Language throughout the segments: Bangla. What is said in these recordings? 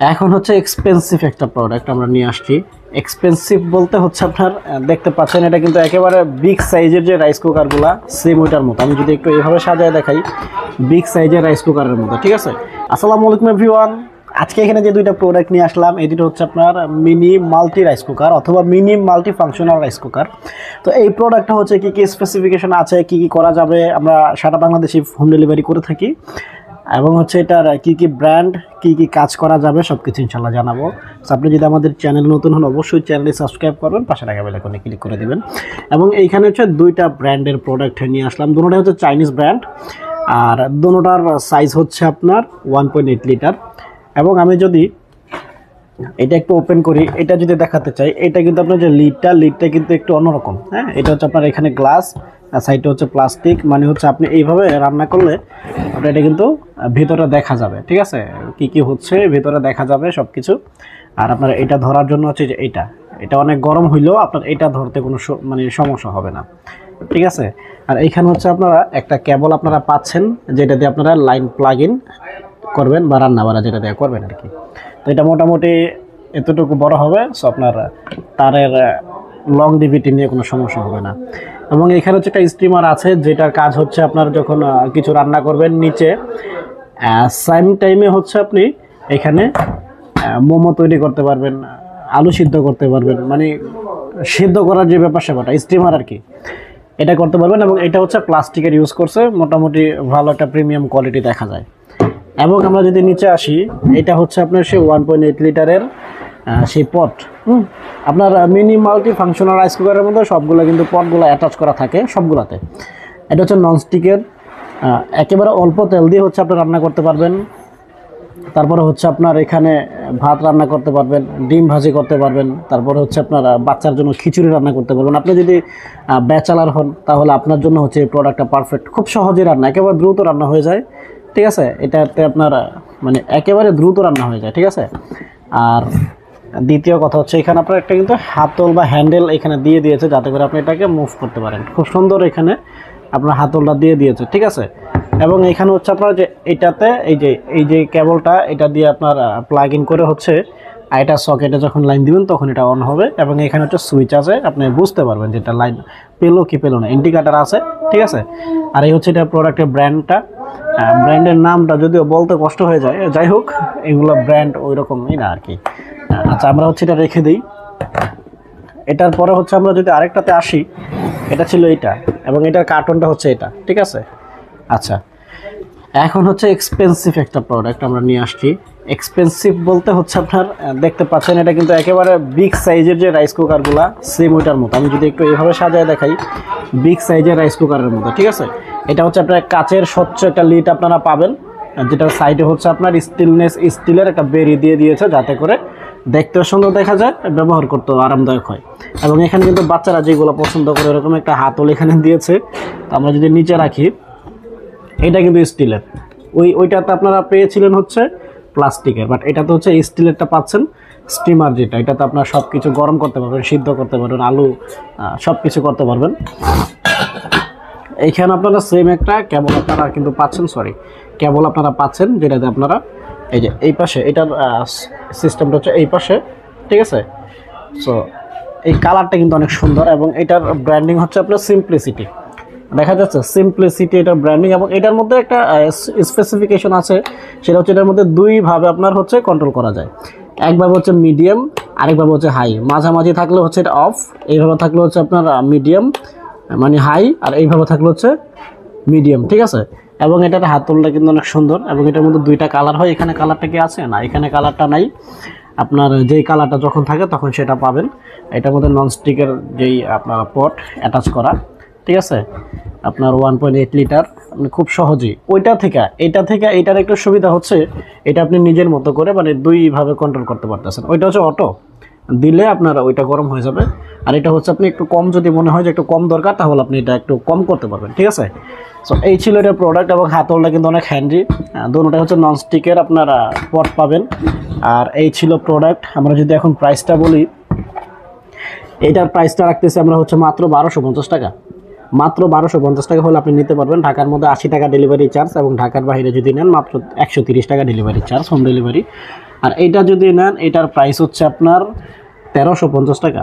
এখন হচ্ছে এক্সপেন্সিভ একটা প্রোডাক্ট আমরা নিয়ে আসছি। এক্সপেন্সিভ বলতে হচ্ছে আপনার দেখতে পাচ্ছেন এটা কিন্তু একেবারে বিগ সাইজের যে রাইস কুকারগুলা সেম ওইটার মতো। আমি যদি একটু এইভাবে সাজায় দেখাই, বিগ সাইজের রাইস কুকারের মতো, ঠিক আছে। আসসালামু আলাইকুম এভরিওয়ান। আজকে এখানে যে দুইটা প্রোডাক্ট নিয়ে আসলাম, এই দুটো হচ্ছে আপনার মিনি মাল্টি রাইস কুকার অথবা mini multi functional rice cooker. তো এই প্রোডাক্টটা হচ্ছে কী কী স্পেসিফিকেশন আছে, কী কী করা যাবে, আমরা সারা বাংলাদেশে হোম ডেলিভারি করে থাকি, এবং হচ্ছে এটার কী কী ব্র্যান্ড, কী কী কাজ করা যাবে সব কিছু ইনশাল্লাহ জানাবো। সো আপনি যদি আমাদের চ্যানেল নতুন হন অবশ্যই চ্যানেলটি সাবস্ক্রাইব করবেন, পাশে থাকা বেল আইকনে ক্লিক করে দেবেন। এবং এইখানে হচ্ছে দুইটা ব্র্যান্ডের প্রোডাক্ট নিয়ে আসলাম, দুটোটাই হচ্ছে চাইনিজ ব্র্যান্ড, আর দুটোটার সাইজ হচ্ছে আপনার 1.8 লিটার। এবং আমি যদি এটা একটু ওপেন করি, এটা যদি দেখাতে চাই, এটা কিন্তু আপনার যে লিডটা কিন্তু একটু অন্যরকম। হ্যাঁ, এটা হচ্ছে আপনার এখানে গ্লাস, সাইডটা হচ্ছে প্লাস্টিক, মানে হচ্ছে আপনি এইভাবে রান্না করলে আপনার এটা কিন্তু ভিতরে দেখা যাবে, ঠিক আছে, কি কি হচ্ছে ভিতরে দেখা যাবে সব কিছু। আর আপনার এটা ধরার জন্য হচ্ছে যে এটা অনেক গরম হইলেও আপনার এটা ধরতে কোনো মানে সমস্যা হবে না, ঠিক আছে। আর এইখানে হচ্ছে আপনারা একটা কেবল আপনারা পাচ্ছেন, যেটা দিয়ে আপনারা লাইন প্লাগ ইন করবেন বা রান্না বাড়া যেটা দিয়ে করবেন আর কি। তো এটা মোটামুটি এতটুকু বড় হবে, সো আপনার তারের লংজিভিটি নিয়ে কোনো সমস্যা হবে না। এবং এখানে হচ্ছে একটা স্টিমার আছে, যেটার কাজ হচ্ছে আপনার যখন কিছু রান্না করবেন নিচে, সেম টাইমে হচ্ছে আপনি এখানে মোমো তৈরি করতে পারবেন, আলু সিদ্ধ করতে পারবেন, মানে সিদ্ধ করার যে ব্যাপার সেবাটা স্টিমার আর কি, এটা করতে পারবেন। এবং এটা হচ্ছে প্লাস্টিকের ইউজ করছে, মোটামুটি ভালো একটা প্রিমিয়াম কোয়ালিটি দেখা যায়। এবং আমরা যদি নিচে আসি, এটা হচ্ছে আপনার সেই 1.8 লিটারের সেই পট। আপনার মিনি মাল্টি ফাংশনাল রাইস কুকারের মধ্যে সবগুলো কিন্তু পটগুলো অ্যাটাচ করা থাকে সবগুলোতে। এটা হচ্ছে ননস্টিকের, একেবারে অল্প তেল দিয়ে হচ্ছে আপনি রান্না করতে পারবেন। তারপরে হচ্ছে আপনার এখানে ভাত রান্না করতে পারবেন, ডিম ভাজি করতে পারবেন, তারপরে হচ্ছে আপনার বাচ্চার জন্য খিচুড়ি রান্না করতে পারবেন। আপনি যদি ব্যাচেলার হন তাহলে আপনার জন্য হচ্ছে এই প্রোডাক্টটা পারফেক্ট, খুব সহজে রান্না, একেবারে দ্রুত রান্না হয়ে যায়, ঠিক আছে। এটাতে আপনার মানে একেবারে দ্রুত রান্না হয়ে যায়, ঠিক আছে। আর দ্বিতীয় কথা হচ্ছে এখানে আপনার একটা কিন্তু হাতল বা হ্যান্ডেল এখানে দিয়ে দিয়েছে, যাতে করে আপনি এটাকে মুভ করতে পারেন, খুব সুন্দর এখানে আপনার হাতলটা দিয়ে দিয়েছে, ঠিক আছে। এবং এখানে হচ্ছে আপনার যে এটাতে এই যে কেবলটা, এটা দিয়ে আপনার প্লাগ ইন করে হচ্ছে এটা সকেটে যখন লাইন দিবেন তখন এটা অন হবে। এবং এখানে হচ্ছে সুইচ আছে, আপনি বুঝতে পারবেন যে এটা লাইন পেলো কি পেলো না, ইন্ডিকেটার আছে, ঠিক আছে। আর এই হচ্ছে এটা প্রোডাক্টের ব্র্যান্ডটা, ব্র্যান্ডের নামটা যদিও বলতে কষ্ট হয়ে যায়, যাই হোক এগুলো ব্র্যান্ড ওই রকমই না আর কি। আচ্ছা, আমরা হচ্ছে এটা রেখে দিই। এটার পরে হচ্ছে আমরা যদি আরেকটাতে আসি, এটা ছিল এইটা, এবং এটার কার্টনটা হচ্ছে এটা, ঠিক আছে। আচ্ছা, এখন হচ্ছে এক্সপেন্সিভ একটা প্রোডাক্ট আমরা নিয়ে আসছি। এক্সপেন্সিভ বলতে হচ্ছে আপনার দেখতে পাচ্ছেন এটা কিন্তু একেবারে বিগ সাইজের যে রাইস কুকারগুলা সেম ওইটার মতো। আমি যদি একটু এইভাবে সাজায় দেখাই, বিগ সাইজের রাইস কুকারের মতো, ঠিক আছে। এটা হচ্ছে আপনার কাচের স্বচ্ছ একটা লিড আপনারা পাবেন, যেটার সাইডে হচ্ছে আপনার স্টিলের একটা বেরি দিয়ে দিয়েছে, যাতে করে দেখতেও সুন্দর দেখা যায়, ব্যবহার করতেও আরামদায়ক হয়। এবং এখানে কিন্তু বাচ্চারা যেগুলো পছন্দ করে এরকম একটা হাতল এখানে দিয়েছে। তো আমরা যদি নিচে রাখি, এটা কিন্তু স্টিলের, ওইটাতে আপনারা পেয়েছিলেন হচ্ছে প্লাস্টিকের, বাট এটাতে হচ্ছে স্টিলেরটা পাচ্ছেন। স্টিমার যেটা, এটাতে আপনার সব কিছু গরম করতে পারবেন, সিদ্ধ করতে পারবেন, আলু সব কিছু করতে পারবেন। এইখানে আপনারা সেম একটা কেবল আপনারা কিন্তু পাচ্ছেন, কেবল আপনারা পাচ্ছেন, যেটাতে আপনারা এই যে এই পাশে এটার সিস্টেমটা হচ্ছে এই পাশে, ঠিক আছে। সো এই কালারটা কিন্তু অনেক সুন্দর, এবং এটার ব্র্যান্ডিং হচ্ছে আপনার সিম্পলিসিটি, দেখা যাচ্ছে সিম্পলিসিটি এটার ব্র্যান্ডিং। এবং এটার মধ্যে একটা স্পেসিফিকেশন আছে, সেটা হচ্ছে এটার মধ্যে দুইভাবে আপনার হচ্ছে কন্ট্রোল করা যায়। একভাবে হচ্ছে মিডিয়াম, আরেকভাবে হচ্ছে হাই। মাঝামাঝি থাকলে হচ্ছে এটা অফ, এইভাবে থাকলে হচ্ছে আপনার মিডিয়াম মানে হাই, আর এইভাবে থাকলে হচ্ছে মিডিয়াম, ঠিক আছে। এবং এটার হাতলটা কিন্তু অনেক সুন্দর, এবং এটার মধ্যে দুইটা কালার হয়। এখানে কালারটা কি আছে না, এখানে কালারটা নাই, আপনার যেই কালারটা যখন থাকে তখন সেটা পাবেন। এটার মধ্যে ননস্টিকের যেই আপনার পট অ্যাটাচ করা, ঠিক আছে। আপনার 1.8 লিটার, আপনি খুব সহজেই এটা থেকে এটার একটু সুবিধা হচ্ছে, এটা আপনি নিজের মতো করে মানে দুইভাবে কন্ট্রোল করতে পারতেছেন। ওইটা হচ্ছে অটো দিলে আপনার ওইটা গরম হয়ে যাবে, আর এটা হচ্ছে আপনি একটু কম, যদি মনে হয় যে একটু কম দরকার তাহলে আপনি এটা একটু কম করতে পারবেন, ঠিক আছে। সো এই ছিল এটার প্রোডাক্ট, এবং হাতলটা কিন্তু অনেক হ্যান্ডি, দুটোটাই হচ্ছে ননস্টিকের আপনারা পট পাবেন। আর এই ছিল প্রোডাক্ট। আমরা যদি এখন প্রাইসটা বলি, এটার প্রাইসটা রাখতেছি আমরা হচ্ছে মাত্র 1250 টাকা। মাত্র 1250 টাকা হলে আপনি নিতে পারবেন। ঢাকার মধ্যে 80 টাকা ডেলিভারি চার্জ, এবং ঢাকার বাইরে যদি নেন মাত্র 130 টাকা ডেলিভারি চার্জ, হোম ডেলিভারি। আর এইটা যদি নেন এটার প্রাইস হচ্ছে আপনার 1350 টাকা।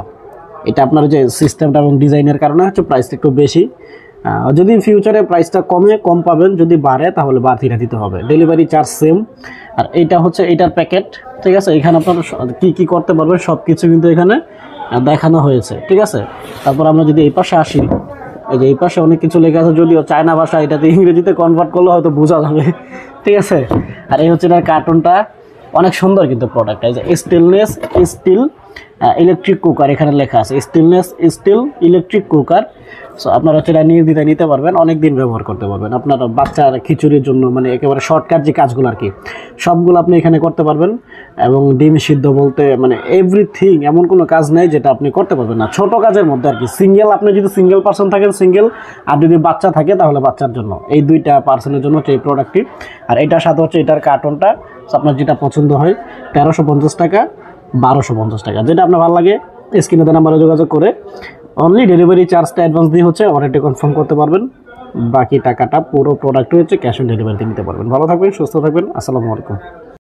এটা আপনার যে সিস্টেমটা এবং ডিজাইনের কারণে হচ্ছে প্রাইসটা একটু বেশি। যদি ফিউচারে প্রাইসটা কম পাবেন, যদি বাড়ে তাহলে বাড়তিটা দিতে হবে। Delivery charge same. আর এইটা হচ্ছে এইটার প্যাকেট, ঠিক আছে। এখানে আপনার কি করতে পারবেন সব কিছু কিন্তু এখানে দেখানো হয়েছে, ঠিক আছে। তারপর আমরা যদি এই পাশে আসি, এই যে এই পাশে অনেক কিছু লেখা আছে, যদিও চায়না ভাষা, এটাতে ইংরেজিতে কনভার্ট করলে হয়তো বোঝা যাবে, ঠিক আছে। আর এই হচ্ছে এটার কার্টুনটা, অনেক সুন্দর কিন্তু প্রোডাক্টটা। এই যে স্টেনলেস স্টিল ইলেকট্রিক কুকার এখানে লেখা আছে, stainless steel electric cooker. So আপনারা হচ্ছে এটা নির্দ্বিধায় নিতে পারবেন, অনেক দিন ব্যবহার করতে পারবেন। আপনার বাচ্চার খিচুড়ির জন্য মানে একেবারে শর্টকাট যে কাজগুলো আর কি, সবগুলো আপনি এখানে করতে পারবেন। এবং ডিম সিদ্ধ বলতে মানে এভরিথিং, এমন কোনো কাজ নেই যেটা আপনি করতে পারবেন না, ছোট কাজের মধ্যে আর কি। সিঙ্গেল, আপনি যদি সিঙ্গেল পার্সন থাকেন সিঙ্গেল, আর যদি বাচ্চা থাকে তাহলে বাচ্চার জন্য, এই দুইটা পার্সনের জন্য হচ্ছে এই প্রোডাক্টটি। আর এটার সাথে হচ্ছে এটার কার্টনটা, আপনার যেটা পছন্দ হয় 1350 টাকা, 1250 টাকা, যেটা আপনার ভালো লাগে স্ক্রিনে দেওয়া নাম্বারে যোগাযোগ করে অনলি ডেলিভারি চার্জটা অ্যাডভান্স দিয়ে হচ্ছে অর্ডারটি কনফার্ম করতে পারবেন। বাকি টাকাটা পুরো প্রোডাক্ট হচ্ছে ক্যাশ অন ডেলিভারিতে নিতে পারবেন। ভালো থাকবেন, সুস্থ থাকবেন, আসসালামু আলাইকুম।